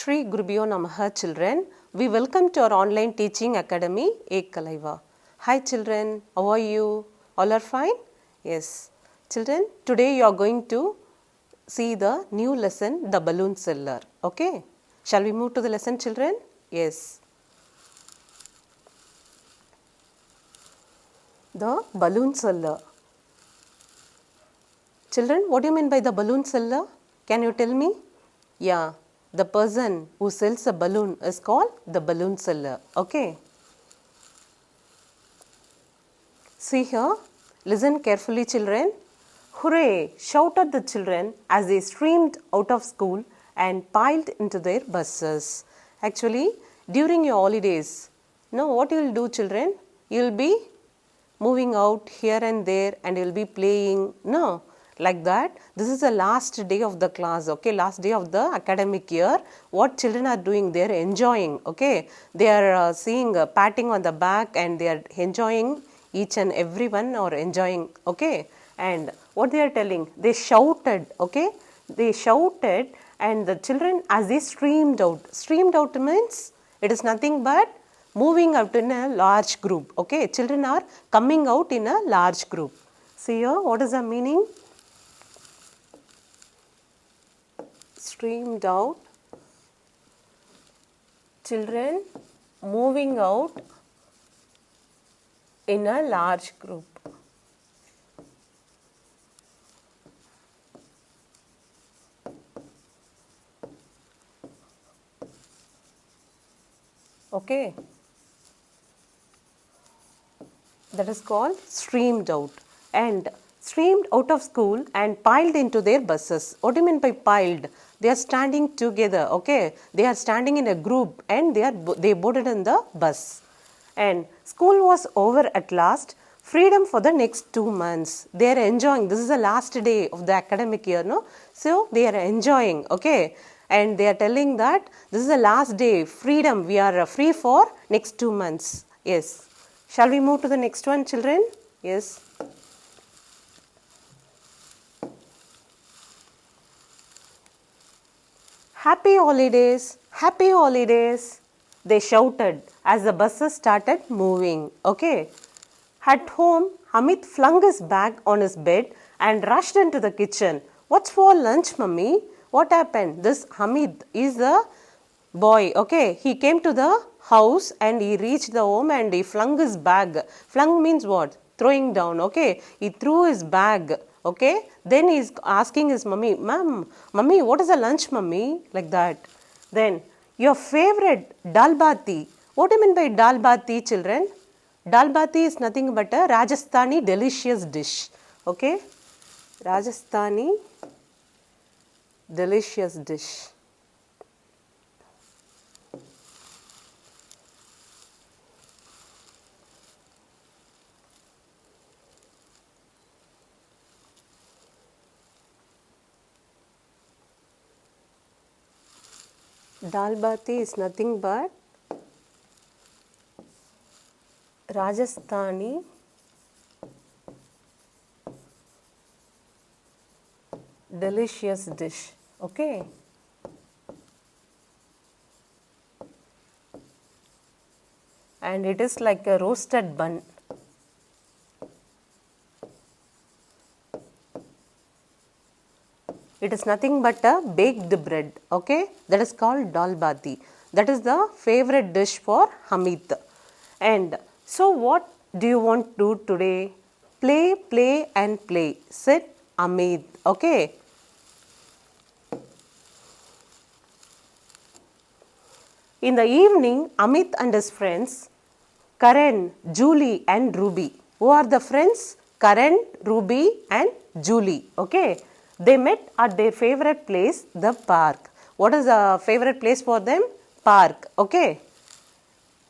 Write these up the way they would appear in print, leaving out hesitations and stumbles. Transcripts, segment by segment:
Shri Gurubhyo Namaha children. We welcome to our online teaching academy Ekalaiva. Hi children, how are you? All are fine? Yes. Children, today you are going to see the new lesson, the balloon seller. Okay? Shall we move to the lesson children? Yes. The balloon seller. Children, what do you mean by the balloon seller? Can you tell me? Yeah, the person who sells a balloon is called the balloon seller. Okay. See here, listen carefully children. Hooray! Shouted the children as they streamed out of school and piled into their buses. Actually, during your holidays, what you will do children? You will be moving out here and there and you will be playing. Like that. This is the last day of the class, okay, last day of the academic year. What children are doing, they are enjoying, okay, they are seeing patting on the back and they are enjoying, each and everyone are enjoying, okay. And what they are telling, they shouted, okay, they shouted, and the children as they streamed out means it is nothing but moving out in a large group, okay, children are coming out in a large group. See here, what is the meaning? Streamed out, children moving out in a large group. Okay, that is called streamed out. And streamed out of school and piled into their buses. What do you mean by piled? They are standing together, okay. They are standing in a group and they boarded in the bus. And school was over at last. Freedom for the next 2 months. They are enjoying. This is the last day of the academic year, no? So they are enjoying, okay. And they are telling that this is the last day. Freedom. We are free for next 2 months. Yes. Shall we move to the next one, children? Yes. Happy holidays, happy holidays, they shouted as the buses started moving, okay. At home, Hamid flung his bag on his bed and rushed into the kitchen. What's for lunch, mummy? What happened? This Hamid is a boy, okay. He came to the house and he reached the home and he flung his bag. Flung means what? Throwing down, okay. He threw his bag. Okay, then he is asking his mummy, mummy, what is the lunch, mummy? Like that. Then, your favorite dal bati. What do you mean by dal bati, children? Dal bati is nothing but a Rajasthani delicious dish. Okay, Rajasthani delicious dish. Dal bati is nothing but Rajasthani delicious dish, okay. And it is like a roasted bun. It is nothing but a baked bread, okay. That is called dal bati. That is the favorite dish for Hamid. And so what do you want to do today? Play, play and play, said Hamid, okay. In the evening, Amit and his friends, Karan, Julie and Ruby. Who are the friends? Karan, Ruby and Julie, okay. They met at their favorite place, the park. What is the favorite place for them? Park, okay.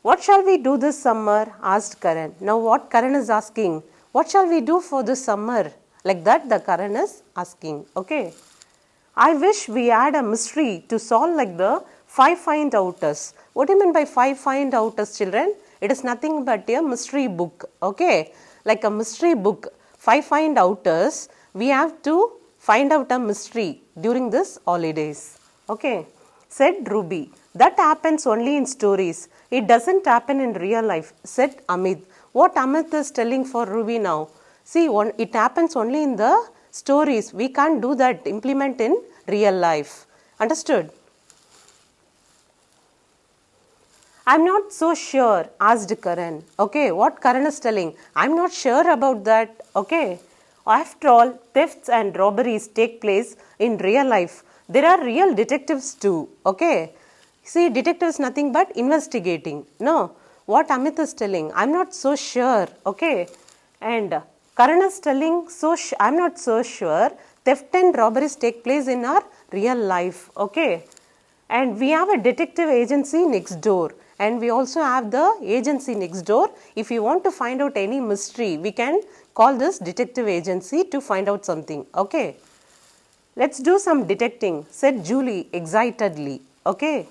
What shall we do this summer? Asked Karan. Now what Karan is asking? What shall we do for this summer? Like that the Karan is asking, okay. I wish we had a mystery to solve like the 5 find outers. What do you mean by 5 find outers, children? It is nothing but a mystery book, okay. Like a mystery book, 5 find outers, we have to find out a mystery during this holidays, okay. said Ruby. That happens only in stories. It doesn't happen in real life, said Amit. What Amit is telling for Ruby now? See, it happens only in the stories. We can't do that, implement in real life. Understood? I'm not so sure, asked Karan. Okay, what Karan is telling? I'm not sure about that. Okay. After all, thefts and robberies take place in real life. There are real detectives too. Okay. See, detective is nothing but investigating. No, what Amit is telling, I'm not so sure. Okay. And Karan is telling, I'm not so sure. Theft and robberies take place in our real life. Okay. And we have a detective agency next door, and we also have the agency next door. If you want to find out any mystery, we can call this detective agency to find out something. Okay. Let's do some detecting, said Julie excitedly. Okay.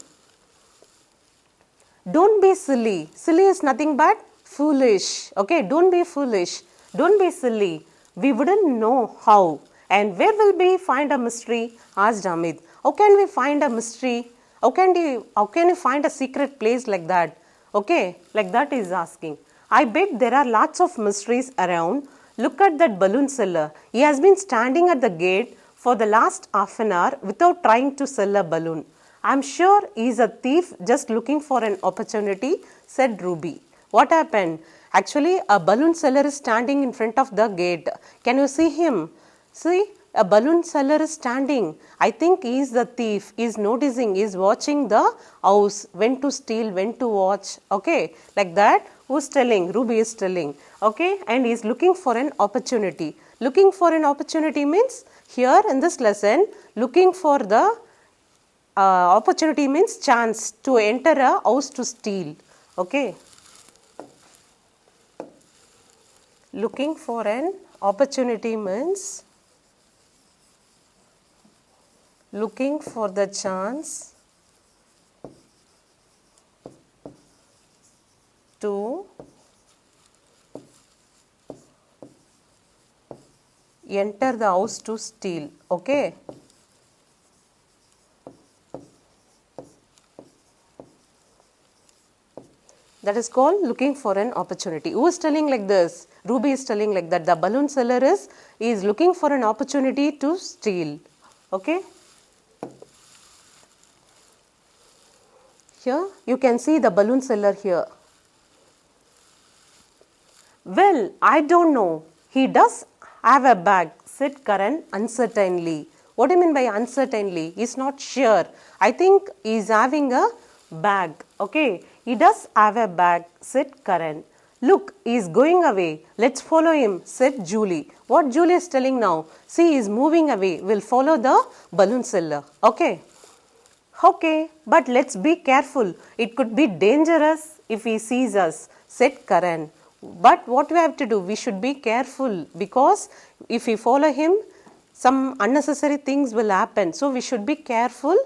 Don't be silly. Silly is nothing but foolish. Okay, don't be foolish. Don't be silly. We wouldn't know how. And where will we find a mystery? Asked Amit. How can we find a mystery? How can you find a secret place like that? Okay, like that is asking. I bet there are lots of mysteries around. Look at that balloon seller. He has been standing at the gate for the last half an hour without trying to sell a balloon. I'm sure he's a thief just looking for an opportunity, said Ruby. What happened? Actually, a balloon seller is standing in front of the gate. Can you see him? See, a balloon seller is standing. I think he is the thief. He is noticing, he is watching the house, when to steal, when to watch. Okay, like that. Who's telling? Ruby is telling. Okay, and he is looking for an opportunity. Looking for an opportunity means here in this lesson, looking for the opportunity means chance to enter a house to steal. Okay. Looking for an opportunity means looking for the chance to enter the house to steal. Okay. That is called looking for an opportunity. Who is telling like this? Ruby is telling like that. The balloon seller is looking for an opportunity to steal. Okay. Here you can see the balloon seller here. Well, I don't know. He does have a bag, said Karan uncertainly. What do you mean by uncertainly? He's not sure. I think he's having a bag. Okay. He does have a bag, said Karan. Look, he's going away. Let's follow him, said Julie. What Julie is telling now? See, he's moving away. We'll follow the balloon seller. Okay. Okay, but let's be careful. It could be dangerous if he sees us, said Karan. But what we have to do? We should be careful because if we follow him, some unnecessary things will happen. So we should be careful.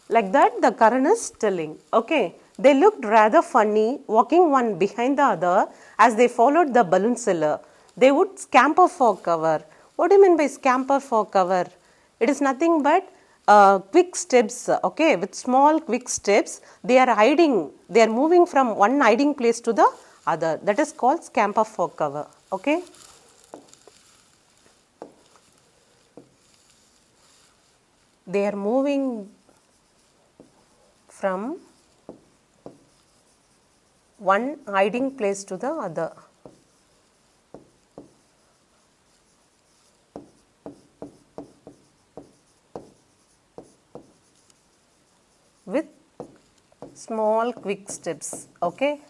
Like that, the Karan is telling. Okay. They looked rather funny, walking one behind the other as they followed the balloon seller. They would scamper for cover. What do you mean by scamper for cover? It is nothing but quick steps. Okay, with small quick steps, they are hiding. They are moving from one hiding place to the other. That is called scamper for cover. Okay. They are moving from one hiding place to the other. With small quick steps. Okay.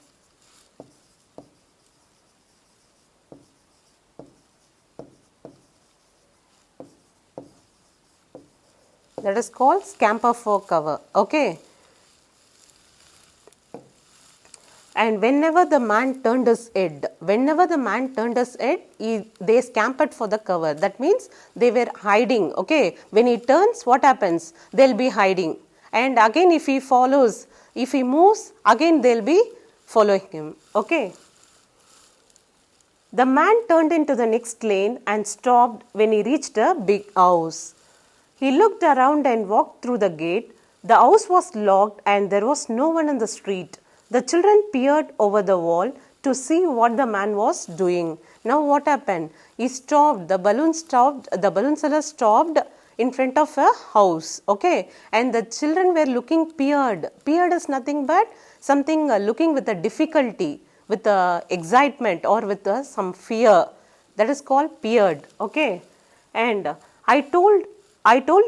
That is called scamper for cover. Okay. And whenever the man turned his head, they scampered for the cover. That means they were hiding. Okay. When he turns, what happens? They'll be hiding. And again, if he follows, if he moves, again they'll be following him. Okay. The man turned into the next lane and stopped when he reached a big house. He looked around and walked through the gate. The house was locked and there was no one in the street. The children peered over the wall to see what the man was doing. Now what happened? He stopped, the balloon seller stopped in front of a house, okay, and the children were looking peered. Peered is nothing but something looking with a difficulty, with excitement or with some fear. That is called peered, okay. And I told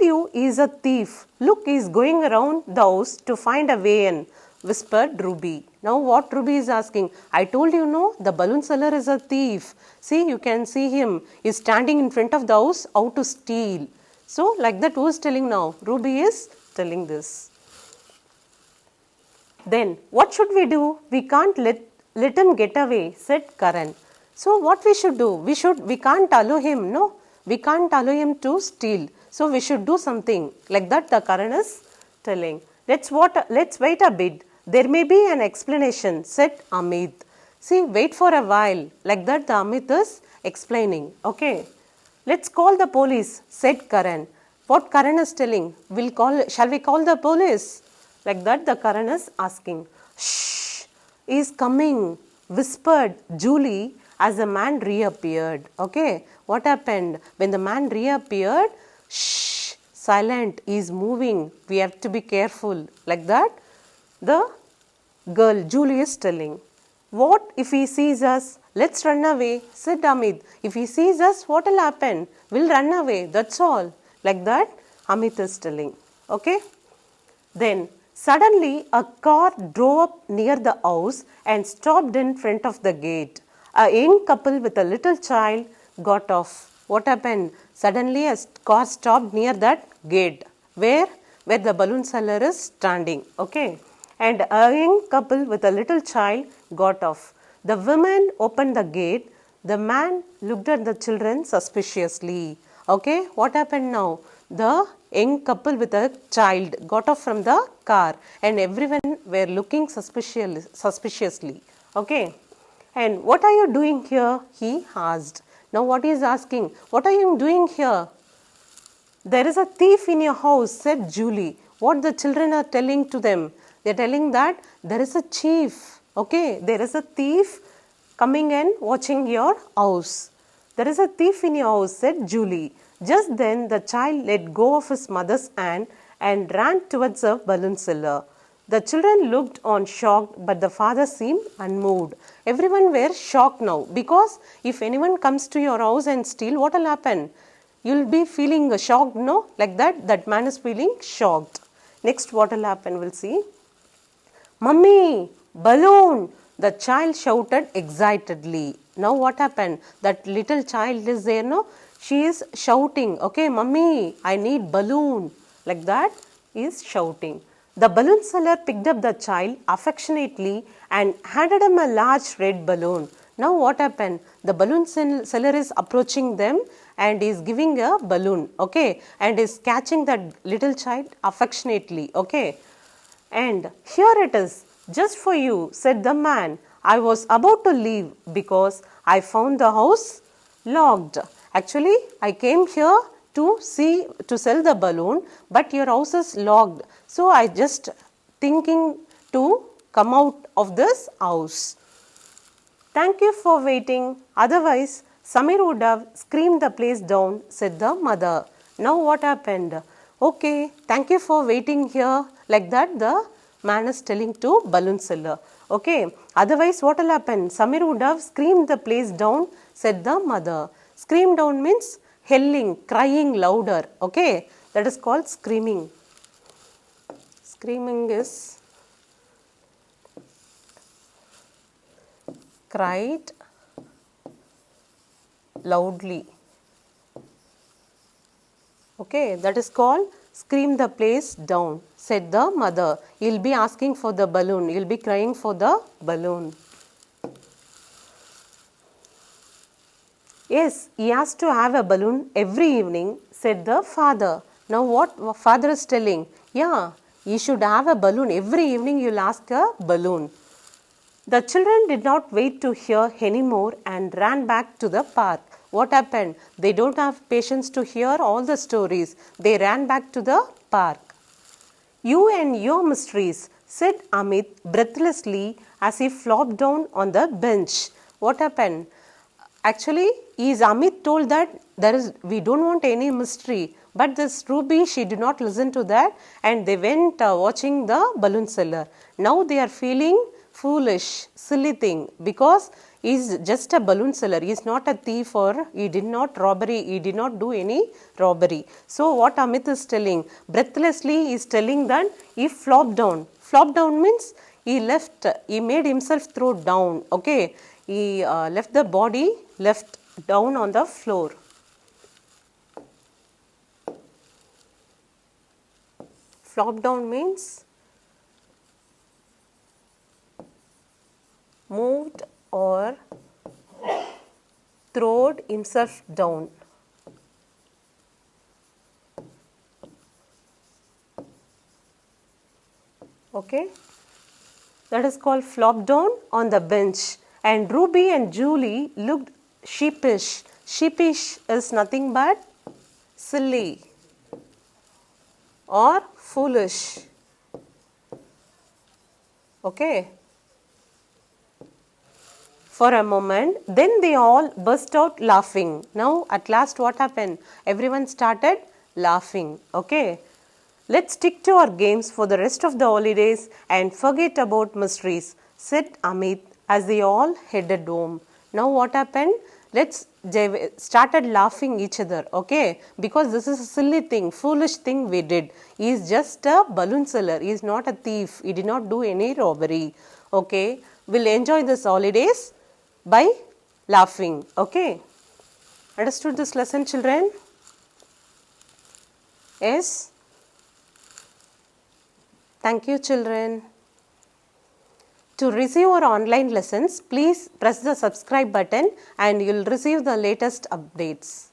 you he is a thief. Look, he is going around the house to find a way in, whispered Ruby. Now what Ruby is asking? I told you, no, the balloon seller is a thief. See, you can see him. He is standing in front of the house, out to steal. So like that, who is telling now? Ruby is telling this. Then what should we do? We can't let him get away, said Karan. So what we should do? We can't allow him, no? We can't allow him to steal. So we should do something. Like that the Karan is telling. Let's wait a bit. There may be an explanation, said Amit. See, wait for a while. Like that the Amit is explaining. Okay. Let's call the police, said Karan. What Karan is telling? Shall we call the police? Like that the Karan is asking. Shh, he is coming, whispered Julie as the man reappeared. Okay, what happened? When the man reappeared, shh, silent, he is moving. We have to be careful. Like that, the girl, Julie, is telling. What if he sees us? Let's run away, said Amit. If he sees us, what will happen? We'll run away, that's all. Like that, Amit is telling. Okay? Then, suddenly, a car drove up near the house and stopped in front of the gate. A young couple with a little child got off. What happened? Suddenly, a car stopped near that gate. Where the balloon seller is standing. Okay? And a young couple with a little child got off. The woman opened the gate. The man looked at the children suspiciously. Okay, what happened now? The young couple with a child got off from the car and everyone were looking suspiciously. Okay, and what are you doing here? He asked. Now what he is asking? What are you doing here? There is a thief in your house, said Julie. What the children are telling to them? They are telling that there is a chief. Okay, there is a thief coming and watching your house. There is a thief in your house, said Julie. Just then the child let go of his mother's hand and ran towards the balloon seller. The children looked on shocked, but the father seemed unmoved. Everyone were shocked now, because if anyone comes to your house and steal, what will happen? You will be feeling shocked, no? Like that man is feeling shocked. Next, what will happen? We'll see. Mummy, balloon! The child shouted excitedly. Now what happened? That little child is there, no? She is shouting, okay, Mummy, I need balloon. Like that, he is shouting. The balloon seller picked up the child affectionately and handed him a large red balloon. Now what happened? The balloon seller is approaching them and is giving a balloon, okay, and is catching that little child affectionately, okay. And here it is, just for you, said the man. I was about to leave because I found the house locked. Actually, I came here to sell the balloon, but your house is locked. So I just thinking to come out of this house. Thank you for waiting. Otherwise, Samir would have screamed the place down, said the mother. Now what happened? Okay, thank you for waiting here. Like that, the man is telling to balloon seller. Okay, otherwise what will happen? Samir would have screamed the place down, said the mother. Scream down means yelling, crying louder. Okay, that is called screaming. Screaming is cried loudly. Okay, that is called scream the place down, said the mother. You will be asking for the balloon. You will be crying for the balloon. Yes, he has to have a balloon every evening, said the father. Now what father is telling? Yeah, you should have a balloon. Every evening you will ask a balloon. The children did not wait to hear any more and ran back to the park. What happened? They don't have patience to hear all the stories. They ran back to the park. You and your mysteries, said Amit breathlessly as he flopped down on the bench. What happened? Actually, is Amit told that we don't want any mystery. But this Ruby, she did not listen to that, and they went watching the balloon seller. Now they are feeling foolish, silly thing, because he is just a balloon seller. He is not a thief, or he did not do any robbery. So what Amit is telling, breathlessly he is telling that he flopped down. Flop down means he made himself throw down. Okay, he left the body left down on the floor. Flop down means moved or throwed himself down. Okay, that is called flop down on the bench. And Ruby and Julie looked sheepish. Sheepish is nothing but silly or foolish. Okay. For a moment, then they all burst out laughing. Now, at last, what happened? Everyone started laughing. Okay. Let's stick to our games for the rest of the holidays and forget about mysteries, said Amit as they all headed home. Now, what happened? They started laughing each other, okay? Because this is a silly thing, foolish thing we did. He is just a balloon seller. He is not a thief. He did not do any robbery, okay? We'll enjoy this holidays by laughing, okay? Understood this lesson, children? Yes? Thank you, children. To receive our online lessons, please press the subscribe button and you will receive the latest updates.